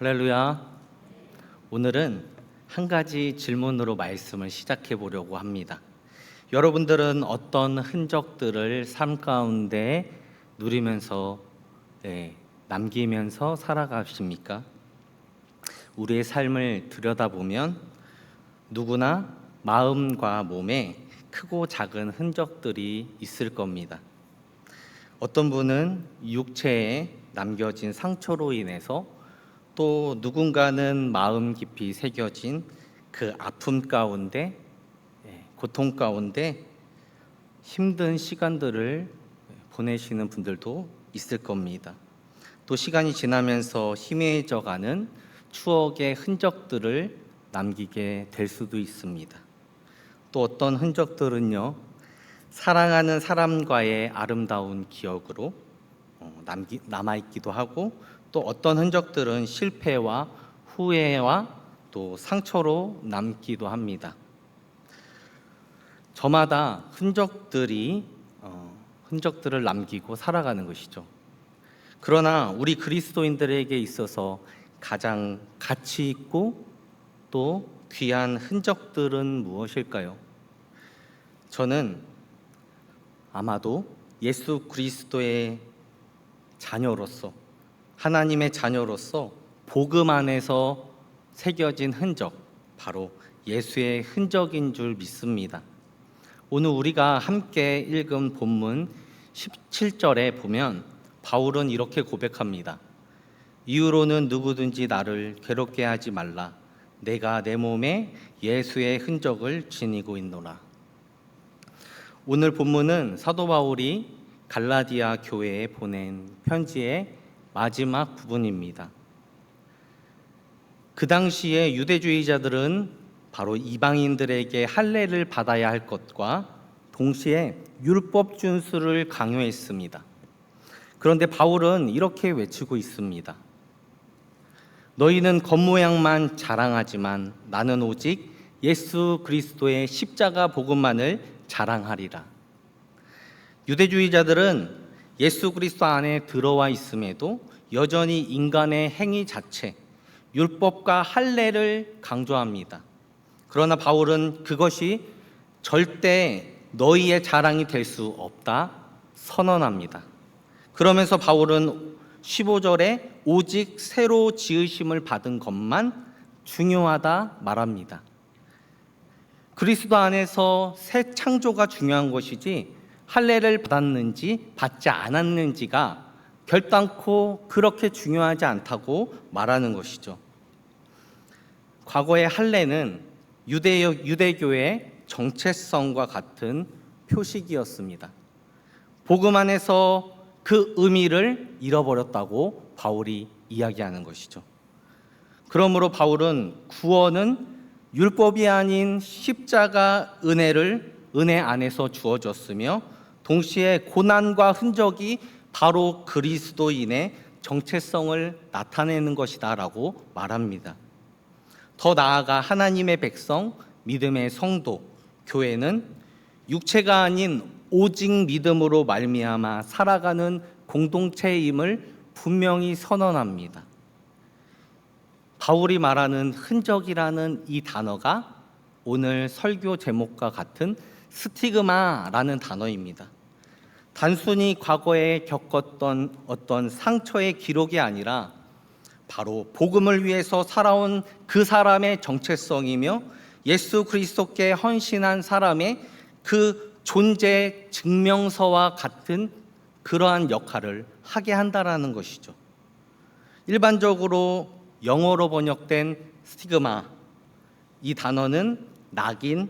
할렐루야. 오늘은 한 가지 질문으로 말씀을 시작해 보려고 합니다. 여러분들은 어떤 흔적들을 삶 가운데 누리면서 남기면서 살아가십니까? 우리의 삶을 들여다보면 누구나 마음과 몸에 크고 작은 흔적들이 있을 겁니다. 어떤 분은 육체에 남겨진 상처로 인해서, 또 누군가는 마음 깊이 새겨진 그 아픔 가운데, 고통 가운데 힘든 시간들을 보내시는 분들도 있을 겁니다. 또 시간이 지나면서 희미해져가는 추억의 흔적들을 남기게 될 수도 있습니다. 또 어떤 흔적들은요, 사랑하는 사람과의 아름다운 기억으로 남아있기도 하고, 또 어떤 흔적들은 실패와 후회와 또 상처로 남기도 합니다. 저마다 흔적들을 남기고 살아가는 것이죠. 그러나 우리 그리스도인들에게 있어서 가장 가치 있고 또 귀한 흔적들은 무엇일까요? 저는 아마도 예수 그리스도의 자녀로서, 하나님의 자녀로서 복음 안에서 새겨진 흔적, 바로 예수의 흔적인 줄 믿습니다. 오늘 우리가 함께 읽은 본문 17절에 보면 바울은 이렇게 고백합니다. 이후로는 누구든지 나를 괴롭게 하지 말라. 내가 내 몸에 예수의 흔적을 지니고 있노라. 오늘 본문은 사도 바울이 갈라디아 교회에 보낸 편지의 마지막 부분입니다. 그 당시에 유대주의자들은 바로 이방인들에게 할례를 받아야 할 것과 동시에 율법 준수를 강요했습니다. 그런데 바울은 이렇게 외치고 있습니다. 너희는 겉모양만 자랑하지만 나는 오직 예수 그리스도의 십자가 복음만을 자랑하리라. 유대주의자들은 예수 그리스도 안에 들어와 있음에도 여전히 인간의 행위 자체, 율법과 할례를 강조합니다. 그러나 바울은 그것이 절대 너희의 자랑이 될 수 없다 선언합니다. 그러면서 바울은 15절에 오직 새로 지으심을 받은 것만 중요하다 말합니다. 그리스도 안에서 새 창조가 중요한 것이지 할례를 받았는지 받지 않았는지가 결단코 그렇게 중요하지 않다고 말하는 것이죠. 과거의 할례는 유대교의 정체성과 같은 표식이었습니다. 복음 안에서 그 의미를 잃어버렸다고 바울이 이야기하는 것이죠. 그러므로 바울은 구원은 율법이 아닌 십자가 은혜 안에서 주어졌으며, 동시에 고난과 흔적이 바로 그리스도인의 정체성을 나타내는 것이다 라고 말합니다. 더 나아가 하나님의 백성, 믿음의 성도, 교회는 육체가 아닌 오직 믿음으로 말미암아 살아가는 공동체임을 분명히 선언합니다. 바울이 말하는 흔적이라는 이 단어가 오늘 설교 제목과 같은 스티그마라는 단어입니다. 단순히 과거에 겪었던 어떤 상처의 기록이 아니라 바로 복음을 위해서 살아온 그 사람의 정체성이며 예수 그리스도께 헌신한 사람의 그 존재 증명서와 같은 그러한 역할을 하게 한다라는 것이죠. 일반적으로 영어로 번역된 스티그마, 이 단어는 낙인,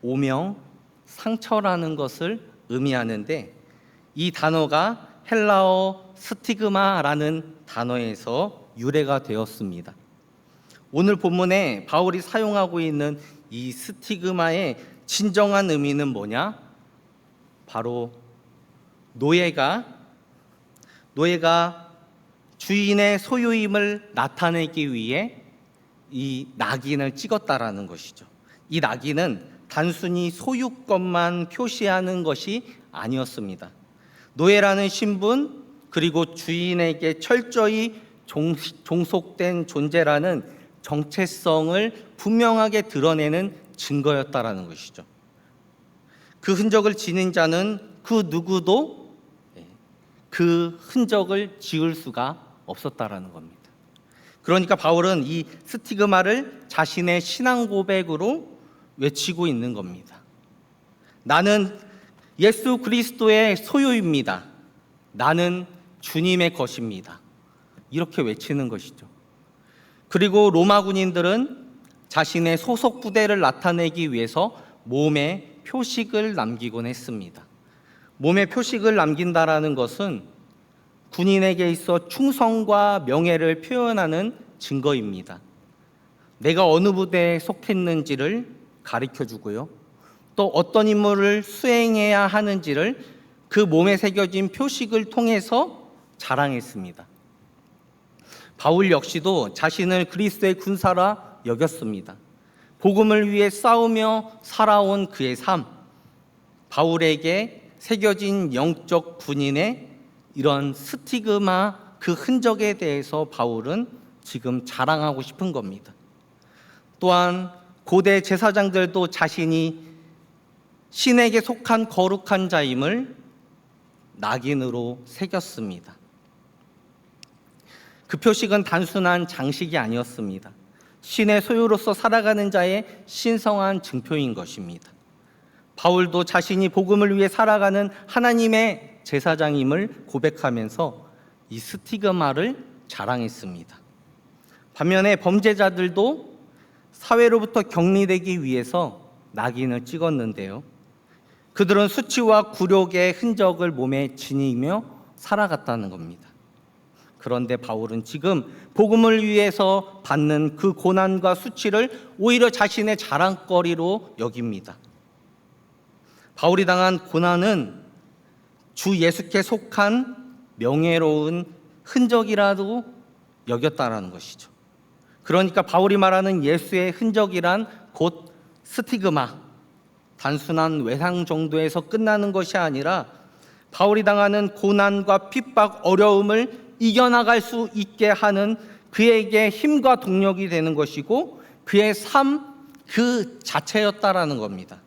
오명, 상처라는 것을 의미하는데, 이 단어가 헬라어 스티그마라는 단어에서 유래가 되었습니다. 오늘 본문에 바울이 사용하고 있는 이 스티그마의 진정한 의미는 뭐냐? 바로 노예가 주인의 소유임을 나타내기 위해 이 낙인을 찍었다라는 것이죠. 이 낙인은 단순히 소유권만 표시하는 것이 아니었습니다. 노예라는 신분, 그리고 주인에게 철저히 종속된 존재라는 정체성을 분명하게 드러내는 증거였다라는 것이죠. 그 흔적을 지닌 자는 그 누구도 그 흔적을 지울 수가 없었다라는 겁니다. 그러니까 바울은 이 스티그마를 자신의 신앙 고백으로 외치고 있는 겁니다. 나는 예수 그리스도의 소유입니다. 나는 주님의 것입니다. 이렇게 외치는 것이죠. 그리고 로마 군인들은 자신의 소속 부대를 나타내기 위해서 몸에 표식을 남기곤 했습니다. 몸에 표식을 남긴다라는 것은 군인에게 있어 충성과 명예를 표현하는 증거입니다. 내가 어느 부대에 속했는지를 가르쳐 주고요. 또 어떤 임무를 수행해야 하는지를 그 몸에 새겨진 표식을 통해서 자랑했습니다. 바울 역시도 자신을 그리스도의 군사라 여겼습니다. 복음을 위해 싸우며 살아온 그의 삶, 바울에게 새겨진 영적 군인의 이런 스티그마, 그 흔적에 대해서 바울은 지금 자랑하고 싶은 겁니다. 또한 고대 제사장들도 자신이 신에게 속한 거룩한 자임을 낙인으로 새겼습니다. 그 표식은 단순한 장식이 아니었습니다. 신의 소유로서 살아가는 자의 신성한 증표인 것입니다. 바울도 자신이 복음을 위해 살아가는 하나님의 제사장임을 고백하면서 이 스티그마를 자랑했습니다. 반면에 범죄자들도 사회로부터 격리되기 위해서 낙인을 찍었는데요. 그들은 수치와 굴욕의 흔적을 몸에 지니며 살아갔다는 겁니다. 그런데 바울은 지금 복음을 위해서 받는 그 고난과 수치를 오히려 자신의 자랑거리로 여깁니다. 바울이 당한 고난은 주 예수께 속한 명예로운 흔적이라도 여겼다라는 것이죠. 그러니까 바울이 말하는 예수의 흔적이란 곧 스티그마, 단순한 외상 정도에서 끝나는 것이 아니라 바울이 당하는 고난과 핍박, 어려움을 이겨나갈 수 있게 하는 그에게 힘과 동력이 되는 것이고 그의 삶 그 자체였다라는 겁니다.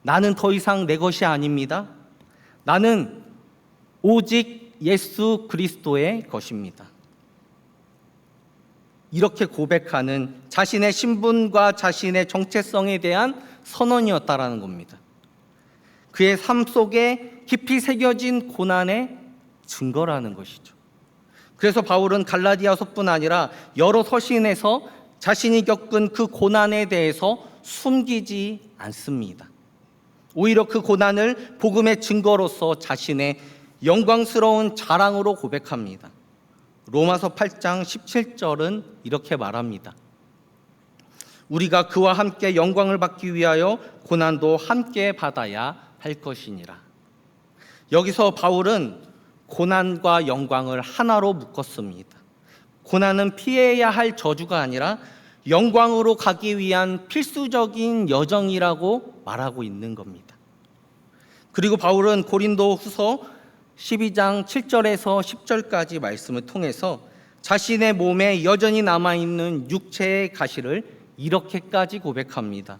나는 더 이상 내 것이 아닙니다. 나는 오직 예수 그리스도의 것입니다. 이렇게 고백하는 자신의 신분과 자신의 정체성에 대한 선언이었다라는 겁니다. 그의 삶 속에 깊이 새겨진 고난의 증거라는 것이죠. 그래서 바울은 갈라디아서뿐 아니라 여러 서신에서 자신이 겪은 그 고난에 대해서 숨기지 않습니다. 오히려 그 고난을 복음의 증거로서 자신의 영광스러운 자랑으로 고백합니다. 로마서 8장 17절은 이렇게 말합니다. 우리가 그와 함께 영광을 받기 위하여 고난도 함께 받아야 할 것이니라. 여기서 바울은 고난과 영광을 하나로 묶었습니다. 고난은 피해야 할 저주가 아니라 영광으로 가기 위한 필수적인 여정이라고 말하고 있는 겁니다. 그리고 바울은 고린도후서 12장 7절에서 10절까지 말씀을 통해서 자신의 몸에 여전히 남아있는 육체의 가시를 이렇게까지 고백합니다.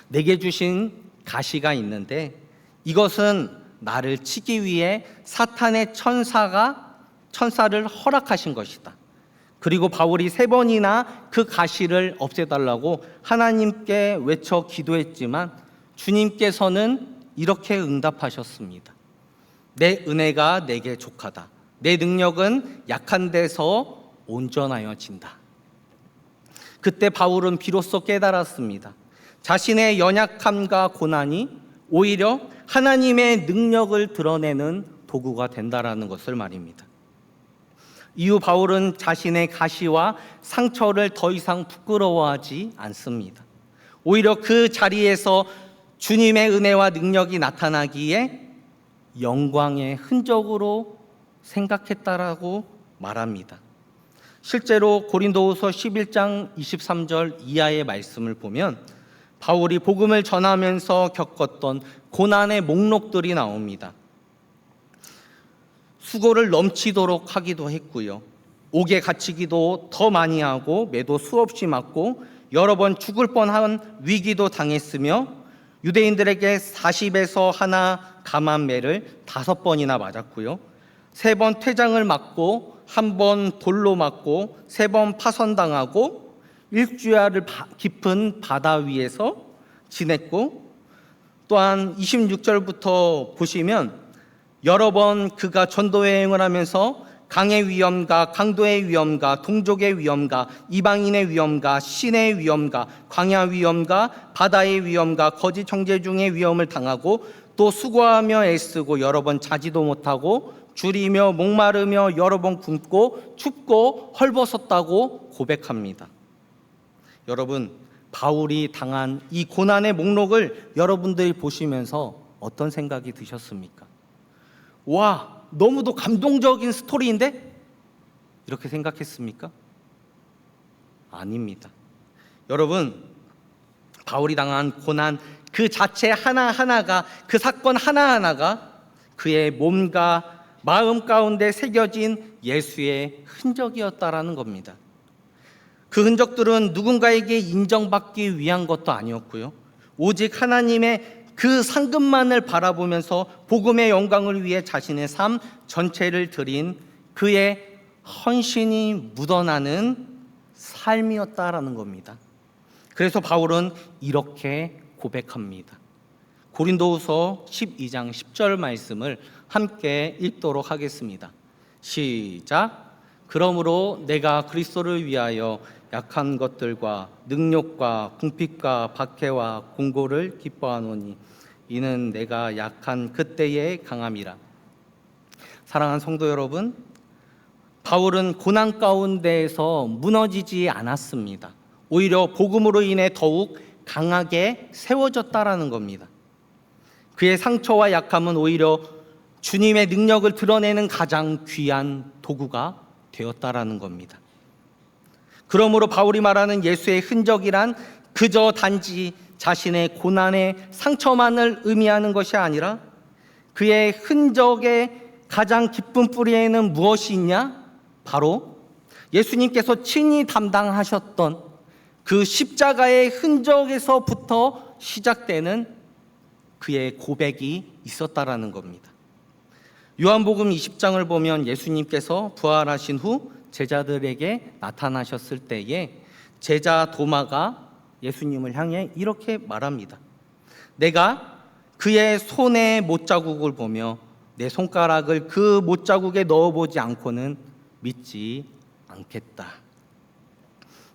내게 주신 가시가 있는데 이것은 나를 치기 위해 사탄의 천사를 허락하신 것이다. 그리고 바울이 3번이나 그 가시를 없애달라고 하나님께 외쳐 기도했지만 주님께서는 이렇게 응답하셨습니다. 내 은혜가 내게 족하다. 내 능력은 약한 데서 온전하여진다. 그때 바울은 비로소 깨달았습니다. 자신의 연약함과 고난이 오히려 하나님의 능력을 드러내는 도구가 된다라는 것을 말입니다. 이후 바울은 자신의 가시와 상처를 더 이상 부끄러워하지 않습니다. 오히려 그 자리에서 주님의 은혜와 능력이 나타나기에 영광의 흔적으로 생각했다라고 말합니다. 실제로 고린도후서 11장 23절 이하의 말씀을 보면 바울이 복음을 전하면서 겪었던 고난의 목록들이 나옵니다. 수고를 넘치도록 하기도 했고요. 옥에 갇히기도 더 많이 하고 매도 수없이 맞고 여러 번 죽을 뻔한 위기도 당했으며 유대인들에게 40에서 하나 감한 매를 5번이나 맞았고요. 3번 퇴장을 맞고 1번 돌로 맞고 3번 파선당하고 일주야를 깊은 바다 위에서 지냈고, 또한 26절부터 보시면 여러 번 그가 전도 여행을 하면서 강의 위험과 강도의 위험과 동족의 위험과 이방인의 위험과 신의 위험과 광야 위험과 바다의 위험과 거짓 형제 중의 위험을 당하고 또 수고하며 애쓰고 여러 번 자지도 못하고 줄이며 목마르며 여러 번 굶고 춥고 헐벗었다고 고백합니다. 여러분, 바울이 당한 이 고난의 목록을 여러분들이 보시면서 어떤 생각이 드셨습니까? 와, 너무도 감동적인 스토리인데? 이렇게 생각했습니까? 아닙니다. 여러분, 바울이 당한 고난 그 자체 하나하나가, 그 사건 하나하나가 그의 몸과 마음 가운데 새겨진 예수의 흔적이었다라는 겁니다. 그 흔적들은 누군가에게 인정받기 위한 것도 아니었고요. 오직 하나님의 그 상급만을 바라보면서 복음의 영광을 위해 자신의 삶 전체를 드린 그의 헌신이 묻어나는 삶이었다라는 겁니다. 그래서 바울은 이렇게 고백합니다. 고린도후서 12장 10절 말씀을 함께 읽도록 하겠습니다. 시작. 그러므로 내가 그리스도를 위하여 약한 것들과 능욕과 궁핍과 박해와 공고를 기뻐하노니 이는 내가 약한 그때의 강함이라. 사랑하는 성도 여러분, 바울은 고난 가운데에서 무너지지 않았습니다. 오히려 복음으로 인해 더욱 강하게 세워졌다라는 겁니다. 그의 상처와 약함은 오히려 주님의 능력을 드러내는 가장 귀한 도구가 되었다라는 겁니다. 그러므로 바울이 말하는 예수의 흔적이란 그저 단지 자신의 고난의 상처만을 의미하는 것이 아니라 그의 흔적의 가장 깊은 뿌리에는 무엇이 있냐? 바로 예수님께서 친히 담당하셨던 그 십자가의 흔적에서부터 시작되는 그의 고백이 있었다라는 겁니다. 요한복음 20장을 보면 예수님께서 부활하신 후 제자들에게 나타나셨을 때에 제자 도마가 예수님을 향해 이렇게 말합니다. 내가 그의 손에 못자국을 보며 내 손가락을 그 못자국에 넣어보지 않고는 믿지 않겠다.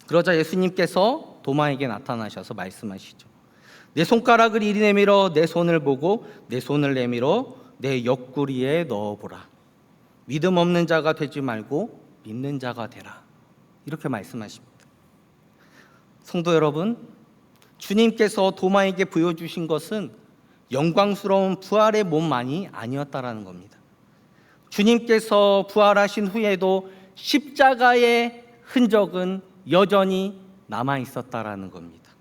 그러자 예수님께서 도마에게 나타나셔서 말씀하시죠. 내 손가락을 이리 내밀어 내 손을 보고 내 손을 내밀어 내 옆구리에 넣어보라. 믿음 없는 자가 되지 말고 믿는 자가 되라. 이렇게 말씀하십니다. 성도 여러분, 주님께서 도마에게 보여주신 것은 영광스러운 부활의 몸만이 아니었다라는 겁니다. 주님께서 부활하신 후에도 십자가의 흔적은 여전히 남아 있었다라는 겁니다.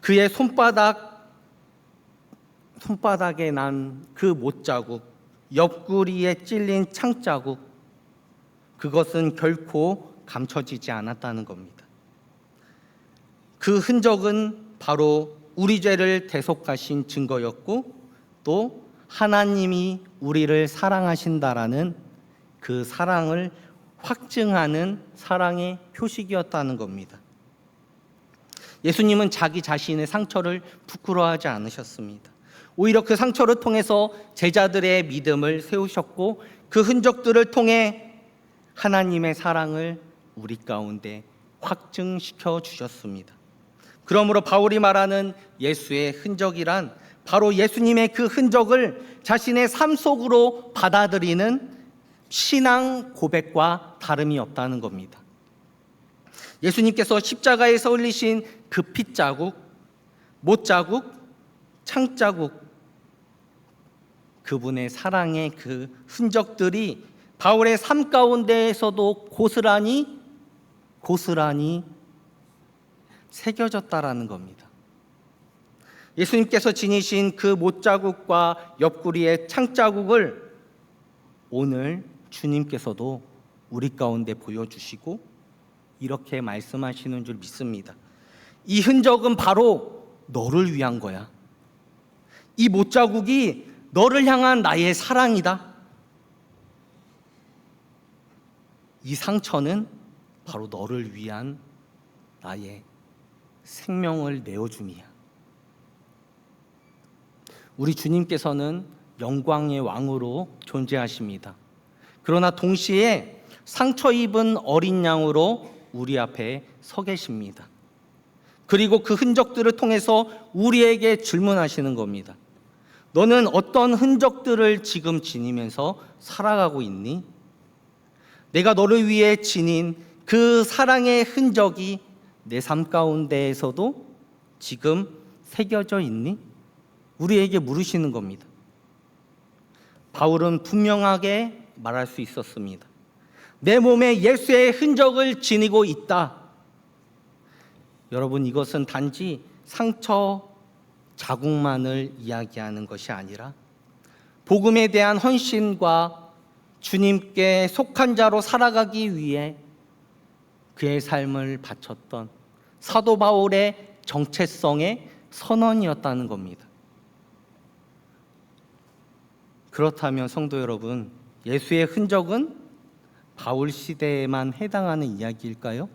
그의 손바닥에 난 그 못자국, 옆구리에 찔린 창자국, 그것은 결코 감춰지지 않았다는 겁니다. 그 흔적은 바로 우리 죄를 대속하신 증거였고 또 하나님이 우리를 사랑하신다라는 그 사랑을 확증하는 사랑의 표식이었다는 겁니다. 예수님은 자기 자신의 상처를 부끄러워하지 않으셨습니다. 오히려 그 상처를 통해서 제자들의 믿음을 세우셨고 그 흔적들을 통해 하나님의 사랑을 우리 가운데 확증시켜 주셨습니다. 그러므로 바울이 말하는 예수의 흔적이란 바로 예수님의 그 흔적을 자신의 삶 속으로 받아들이는 신앙 고백과 다름이 없다는 겁니다. 예수님께서 십자가에서 흘리신 그 핏자국, 못자국, 창자국, 그분의 사랑의 그 흔적들이 바울의 삶 가운데에서도 고스란히 새겨졌다라는 겁니다. 예수님께서 지니신 그 못자국과 옆구리의 창자국을 오늘 주님께서도 우리 가운데 보여주시고 이렇게 말씀하시는 줄 믿습니다. 이 흔적은 바로 너를 위한 거야. 이 못자국이 너를 향한 나의 사랑이다. 이 상처는 바로 너를 위한 나의 생명을 내어줌이야. 우리 주님께서는 영광의 왕으로 존재하십니다. 그러나 동시에 상처 입은 어린 양으로 우리 앞에 서 계십니다. 그리고 그 흔적들을 통해서 우리에게 질문하시는 겁니다. 너는 어떤 흔적들을 지금 지니면서 살아가고 있니? 내가 너를 위해 지닌 그 사랑의 흔적이 내 삶 가운데에서도 지금 새겨져 있니? 우리에게 물으시는 겁니다. 바울은 분명하게 말할 수 있었습니다. 내 몸에 예수의 흔적을 지니고 있다. 여러분, 이것은 단지 상처 자국만을 이야기하는 것이 아니라 복음에 대한 헌신과 주님께 속한 자로 살아가기 위해 그의 삶을 바쳤던 사도 바울의 정체성의 선언이었다는 겁니다. 그렇다면 성도 여러분, 예수의 흔적은 바울 시대에만 해당하는 이야기일까요?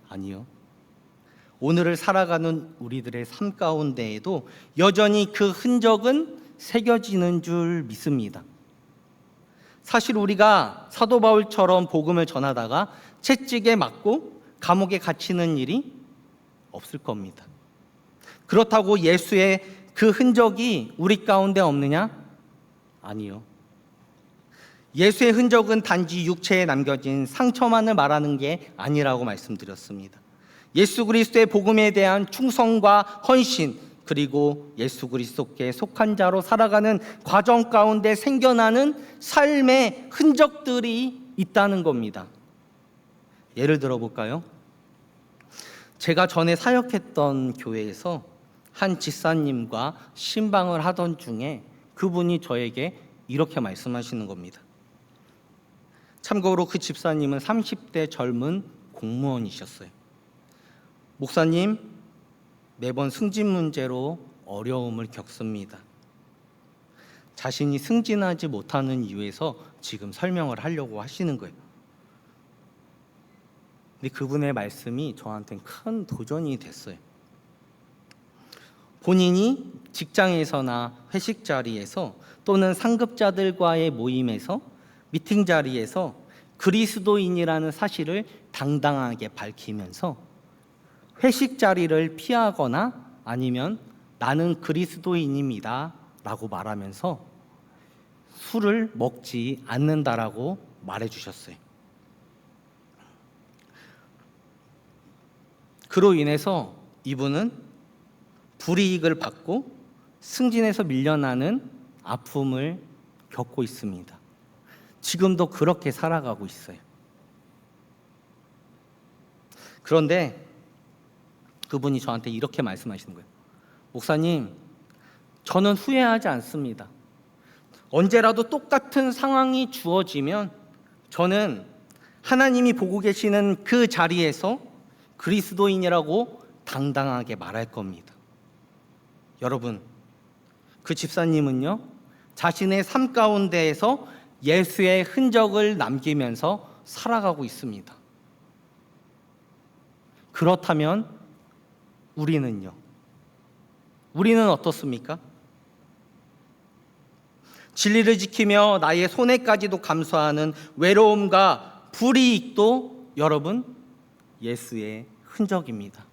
아니요. 오늘을 살아가는 우리들의 삶 가운데에도 여전히 그 흔적은 새겨지는 줄 믿습니다. 사실 우리가 사도 바울처럼 복음을 전하다가 채찍에 맞고 감옥에 갇히는 일이 없을 겁니다. 그렇다고 예수의 그 흔적이 우리 가운데 없느냐? 아니요. 예수의 흔적은 단지 육체에 남겨진 상처만을 말하는 게 아니라고 말씀드렸습니다. 예수 그리스도의 복음에 대한 충성과 헌신, 그리고 예수 그리스도께 속한 자로 살아가는 과정 가운데 생겨나는 삶의 흔적들이 있다는 겁니다. 예를 들어 볼까요? 제가 전에 사역했던 교회에서 한 집사님과 신방을 하던 중에 그분이 저에게 이렇게 말씀하시는 겁니다. 참고로 그 집사님은 30대 젊은 공무원이셨어요. 목사님, 매번 승진 문제로 어려움을 겪습니다. 자신이 승진하지 못하는 이유에서 지금 설명을 하려고 하시는 거예요. 근데 그분의 말씀이 저한테는 큰 도전이 됐어요. 본인이 직장에서나 회식 자리에서 또는 상급자들과의 모임에서 미팅 자리에서 그리스도인이라는 사실을 당당하게 밝히면서 회식 자리를 피하거나 아니면 나는 그리스도인입니다 라고 말하면서 술을 먹지 않는다라고 말해 주셨어요. 그로 인해서 이분은 불이익을 받고 승진에서 밀려나는 아픔을 겪고 있습니다. 지금도 그렇게 살아가고 있어요. 그런데 그분이 저한테 이렇게 말씀하시는 거예요. 목사님, 저는 후회하지 않습니다. 언제라도 똑같은 상황이 주어지면 저는 하나님이 보고 계시는 그 자리에서 그리스도인이라고 당당하게 말할 겁니다. 여러분, 그 집사님은요, 자신의 삶 가운데에서 예수의 흔적을 남기면서 살아가고 있습니다. 그렇다면 우리는요? 우리는 어떻습니까? 진리를 지키며 나의 손해까지도 감수하는 외로움과 불이익도 여러분, 예수의 흔적입니다.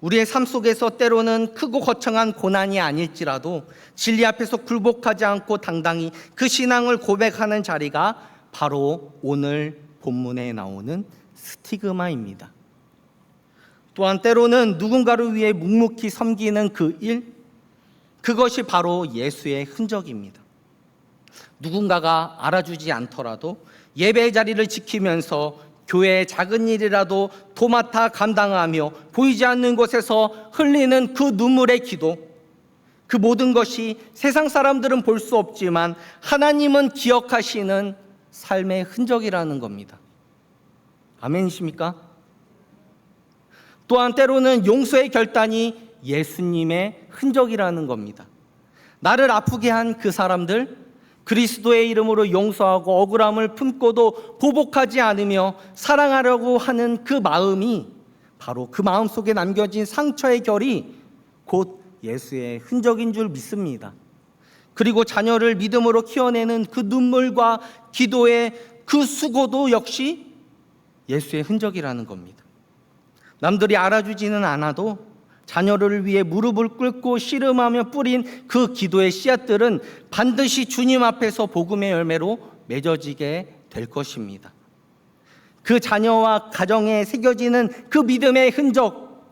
우리의 삶 속에서 때로는 크고 거창한 고난이 아닐지라도 진리 앞에서 굴복하지 않고 당당히 그 신앙을 고백하는 자리가 바로 오늘 본문에 나오는 스티그마입니다. 또한 때로는 누군가를 위해 묵묵히 섬기는 그 일, 그것이 바로 예수의 흔적입니다. 누군가가 알아주지 않더라도 예배의 자리를 지키면서 교회의 작은 일이라도 도맡아 감당하며 보이지 않는 곳에서 흘리는 그 눈물의 기도, 그 모든 것이 세상 사람들은 볼 수 없지만 하나님은 기억하시는 삶의 흔적이라는 겁니다. 아멘이십니까? 또한 때로는 용서의 결단이 예수님의 흔적이라는 겁니다. 나를 아프게 한 그 사람들, 그리스도의 이름으로 용서하고 억울함을 품고도 보복하지 않으며 사랑하려고 하는 그 마음이 바로 그 마음 속에 남겨진 상처의 결이 곧 예수의 흔적인 줄 믿습니다. 그리고 자녀를 믿음으로 키워내는 그 눈물과 기도의 그 수고도 역시 예수의 흔적이라는 겁니다. 남들이 알아주지는 않아도 자녀를 위해 무릎을 꿇고 씨름하며 뿌린 그 기도의 씨앗들은 반드시 주님 앞에서 복음의 열매로 맺어지게 될 것입니다. 그 자녀와 가정에 새겨지는 그 믿음의 흔적,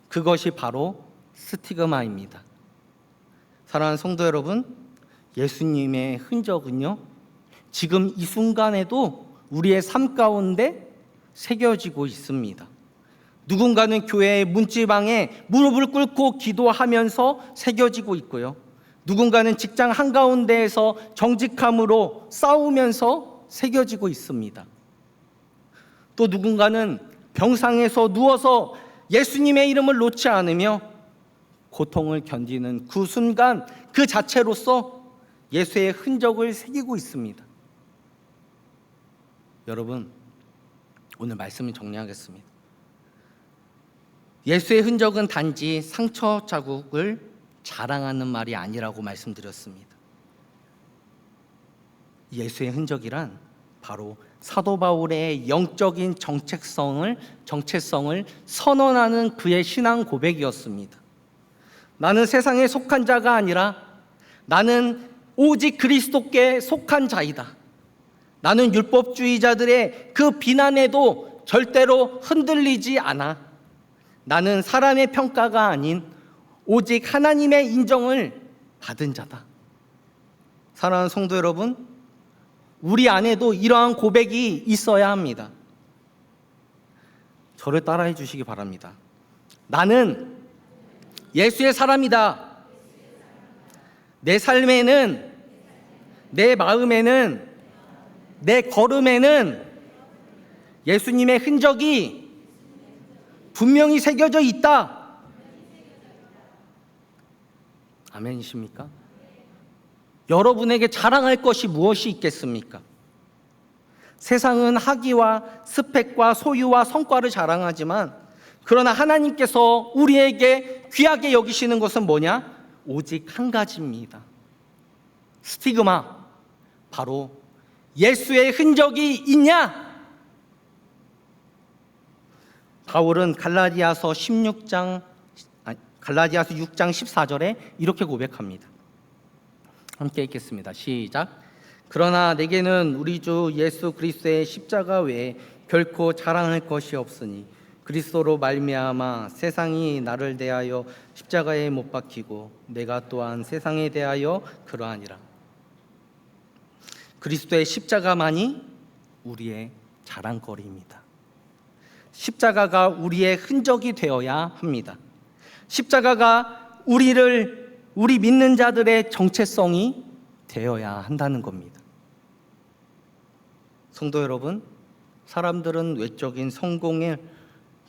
그것이 바로 스티그마입니다. 사랑하는 성도 여러분, 예수님의 흔적은요, 지금 이 순간에도 우리의 삶 가운데 새겨지고 있습니다. 누군가는 교회의 문지방에 무릎을 꿇고 기도하면서 새겨지고 있고요. 누군가는 직장 한가운데에서 정직함으로 싸우면서 새겨지고 있습니다. 또 누군가는 병상에서 누워서 예수님의 이름을 놓지 않으며 고통을 견디는 그 순간 그 자체로서 예수의 흔적을 새기고 있습니다. 여러분, 오늘 말씀을 정리하겠습니다. 예수의 흔적은 단지 상처 자국을 자랑하는 말이 아니라고 말씀드렸습니다. 예수의 흔적이란 바로 사도 바울의 영적인 정체성을 선언하는 그의 신앙 고백이었습니다. 나는 세상에 속한 자가 아니라 나는 오직 그리스도께 속한 자이다. 나는 율법주의자들의 그 비난에도 절대로 흔들리지 않아. 나는 사람의 평가가 아닌 오직 하나님의 인정을 받은 자다. 사랑하는 성도 여러분, 우리 안에도 이러한 고백이 있어야 합니다. 저를 따라해 주시기 바랍니다. 나는 예수의 사람이다. 내 삶에는, 내 마음에는, 내 걸음에는 예수님의 흔적이 분명히 새겨져 있다. 아멘이십니까? 여러분에게 자랑할 것이 무엇이 있겠습니까? 세상은 학위와 스펙과 소유와 성과를 자랑하지만 그러나 하나님께서 우리에게 귀하게 여기시는 것은 뭐냐? 오직 한 가지입니다. 스티그마, 바로 예수의 흔적이 있냐? 바울은 갈라디아서 6장 14절에 이렇게 고백합니다. 함께 읽겠습니다. 시작. 그러나 내게는 우리 주 예수 그리스도의 십자가 외에 결코 자랑할 것이 없으니 그리스도로 말미암아 세상이 나를 대하여 십자가에 못 박히고 내가 또한 세상에 대하여 그러하니라. 그리스도의 십자가만이 우리의 자랑거리입니다. 십자가가 우리의 흔적이 되어야 합니다. 십자가가 우리 믿는 자들의 정체성이 되어야 한다는 겁니다. 성도 여러분, 사람들은 외적인 성공을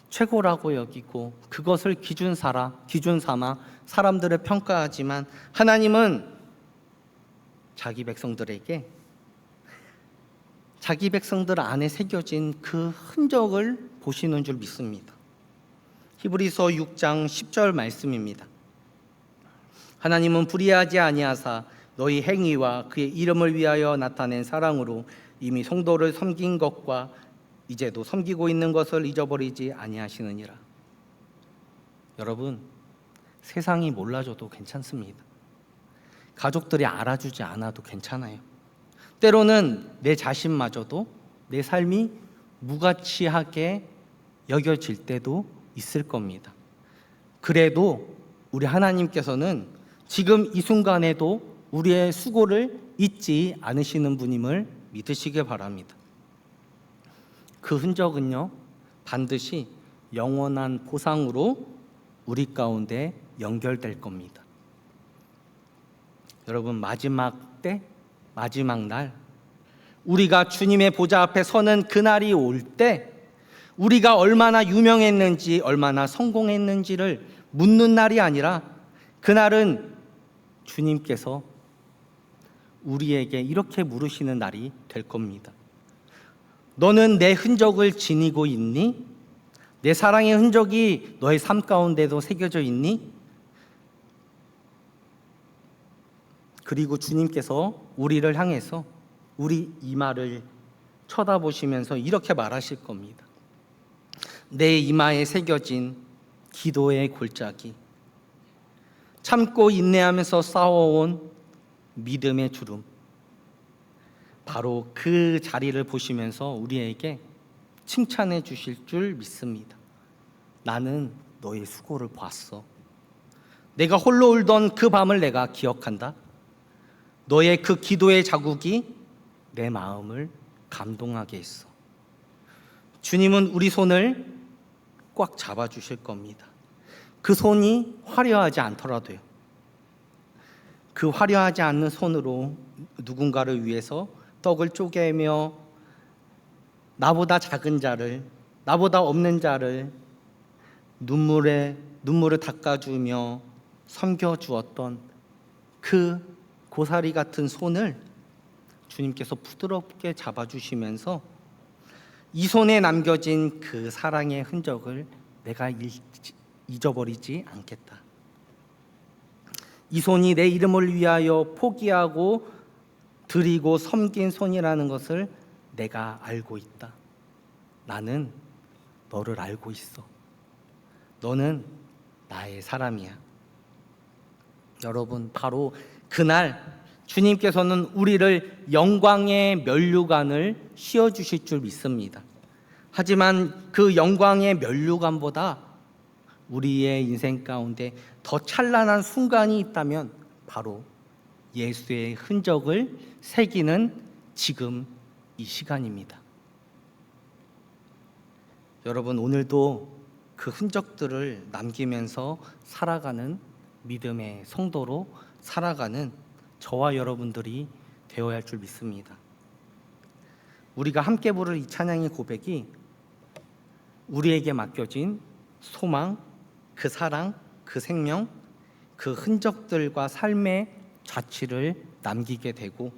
최고라고 여기고 그것을 기준 삼아 사람들을 평가하지만 하나님은 자기 백성들에게 자기 백성들 안에 새겨진 그 흔적을 보시는 줄 믿습니다. 히브리서 6장 10절 말씀입니다. 하나님은 불의하지 아니하사 너희 행위와 그의 이름을 위하여 나타낸 사랑으로 이미 성도를 섬긴 것과 이제도 섬기고 있는 것을 잊어버리지 아니하시느니라. 여러분, 세상이 몰라줘도 괜찮습니다. 가족들이 알아주지 않아도 괜찮아요. 때로는 내 자신마저도 내 삶이 무가치하게 여겨질 때도 있을 겁니다. 그래도 우리 하나님께서는 지금 이 순간에도 우리의 수고를 잊지 않으시는 분임을 믿으시길 바랍니다. 그 흔적은요, 반드시 영원한 보상으로 우리 가운데 연결될 겁니다. 여러분, 마지막 때, 마지막 날, 우리가 주님의 보좌 앞에 서는 그날이 올 때 우리가 얼마나 유명했는지, 얼마나 성공했는지를 묻는 날이 아니라, 그날은 주님께서 우리에게 이렇게 물으시는 날이 될 겁니다. 너는 내 흔적을 지니고 있니? 내 사랑의 흔적이 너의 삶 가운데도 새겨져 있니? 그리고 주님께서 우리를 향해서 우리 이마를 쳐다보시면서 이렇게 말하실 겁니다. 내 이마에 새겨진 기도의 골짜기, 참고 인내하면서 쌓아온 믿음의 주름, 바로 그 자리를 보시면서 우리에게 칭찬해 주실 줄 믿습니다. 나는 너의 수고를 봤어. 내가 홀로 울던 그 밤을 내가 기억한다. 너의 그 기도의 자국이 내 마음을 감동하게 했어. 주님은 우리 손을 꽉 잡아주실 겁니다. 그 손이 화려하지 않더라도요, 그 화려하지 않는 손으로 누군가를 위해서 떡을 쪼개며 나보다 작은 자를, 나보다 없는 자를 눈물을 닦아주며 섬겨주었던 그 고사리 같은 손을 주님께서 부드럽게 잡아주시면서 이 손에 남겨진 그 사랑의 흔적을 내가 잊어버리지 않겠다. 이 손이 내 이름을 위하여 포기하고 드리고 섬긴 손이라는 것을 내가 알고 있다. 나는 너를 알고 있어. 너는 나의 사람이야. 여러분, 바로 그날 주님께서는 우리를 영광의 면류관을 씌워주실 줄 믿습니다. 하지만 그 영광의 면류관보다 우리의 인생 가운데 더 찬란한 순간이 있다면 바로 예수의 흔적을 새기는 지금 이 시간입니다. 여러분, 오늘도 그 흔적들을 남기면서 살아가는 믿음의 성도로 살아가는 저와 여러분들이 되어야 할 줄 믿습니다. 우리가 함께 부를 이 찬양의 고백이 우리에게 맡겨진 소망, 그 사랑, 그 생명, 그 흔적들과 삶의 자취를 남기게 되고,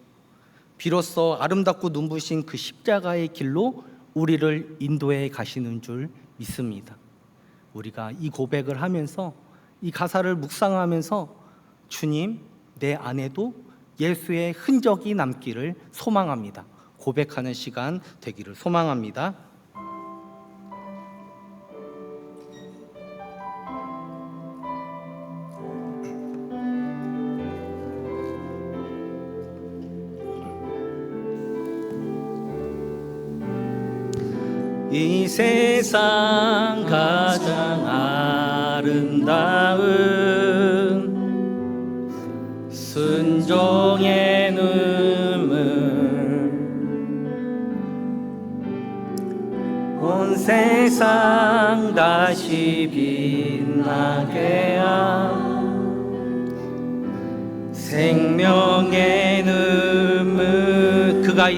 비로소 아름답고 눈부신 그 십자가의 길로 우리를 인도해 가시는 줄 믿습니다. 우리가 이 고백을 하면서, 이 가사를 묵상하면서 주님, 내 안에도 예수의 흔적이 남기를 소망합니다. 고백하는 시간 되기를 소망합니다. 이 세상 가장 아름다운 순종의 눈물, 온 세상 다시 빛나게 한 생명의 눈물, 그가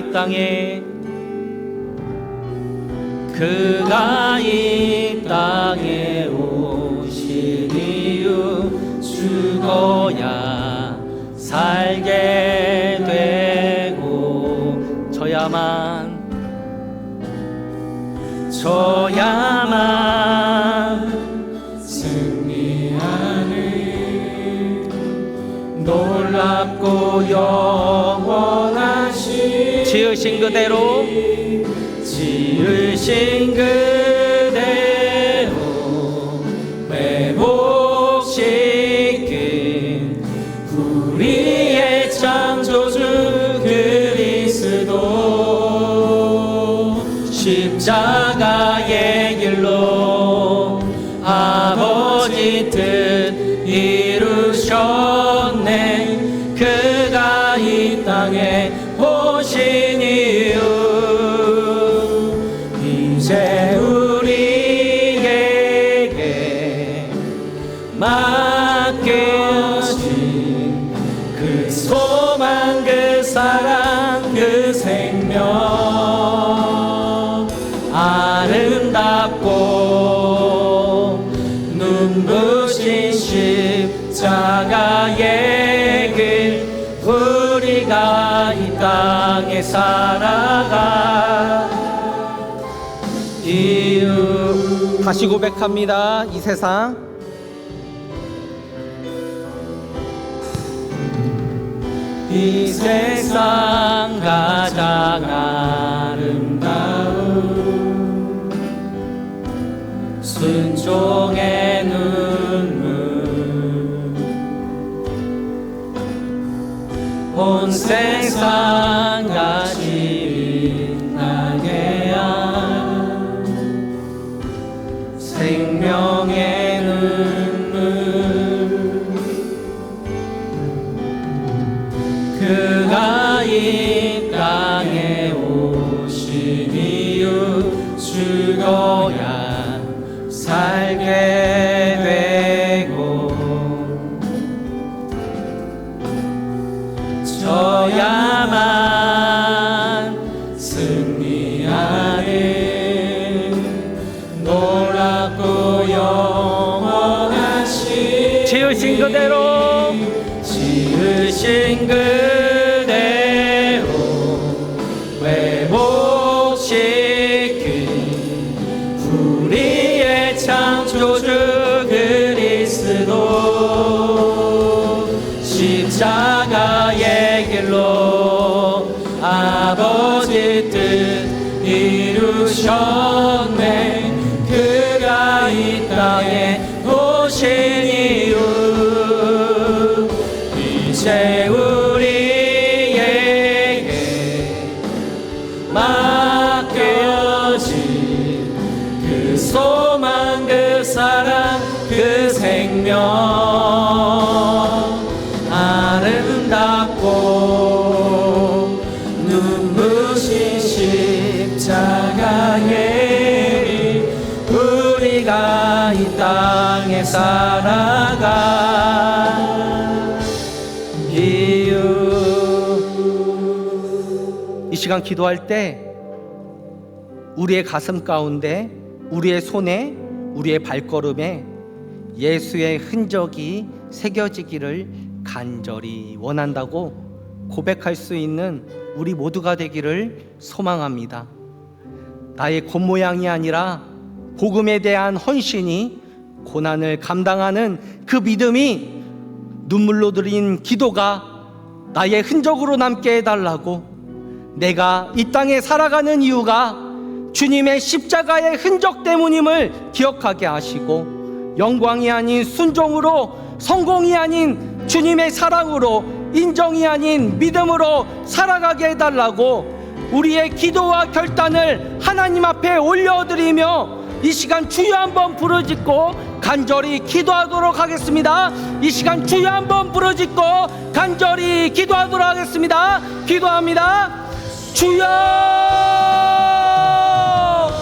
이 땅에 오신 이유 죽어야 살게 되고 저야만 승리하는 놀랍고 영원하신 지으신 그대로 회복시킨 우리의 창조주 그리스도, 십자가의 길로 아버지 뜻 이루셨네. 그가 이 땅에 오신 이유, 이 생명 아름답고 눈부신 십자가의 길 우리가 이 땅에 살아가 이유 다시 고백합니다. 이 세상 이 세상 가장 아름다운 순종의 눈물 온 세상 같이 빛나게 한 생명의 눈물 그가 이 땅에 오신 이유 죽어야 살게 되고 져야만 승리하는 놀랍고 영원하신 지으신 그대로 지으신 그대로 회복시킨 우리의 창조주 그리스도 십자가의 길로 아버지 뜻 이루셨네 그가 이 땅에 오신 이유 이제 우리에게 맡겨진 그 소망 그 사랑 그 생명 아름답고 눈부신 십자가의 우리가 이 땅에 살아가 이 시간 기도할 때 우리의 가슴 가운데 우리의 손에 우리의 발걸음에 예수의 흔적이 새겨지기를 간절히 원한다고 고백할 수 있는 우리 모두가 되기를 소망합니다. 나의 겉모양이 아니라 복음에 대한 헌신이 고난을 감당하는 그 믿음이 눈물로 드린 기도가 나의 흔적으로 남게 해달라고 내가 이 땅에 살아가는 이유가 주님의 십자가의 흔적 때문임을 기억하게 하시고 영광이 아닌 순종으로 성공이 아닌 주님의 사랑으로 인정이 아닌 믿음으로 살아가게 해달라고 우리의 기도와 결단을 하나님 앞에 올려드리며 이 시간 주여 한번 부르짖고 간절히 기도하도록 하겠습니다. 이 시간 주여 한번 부르짖고 간절히 기도하도록 하겠습니다. 기도합니다. 주여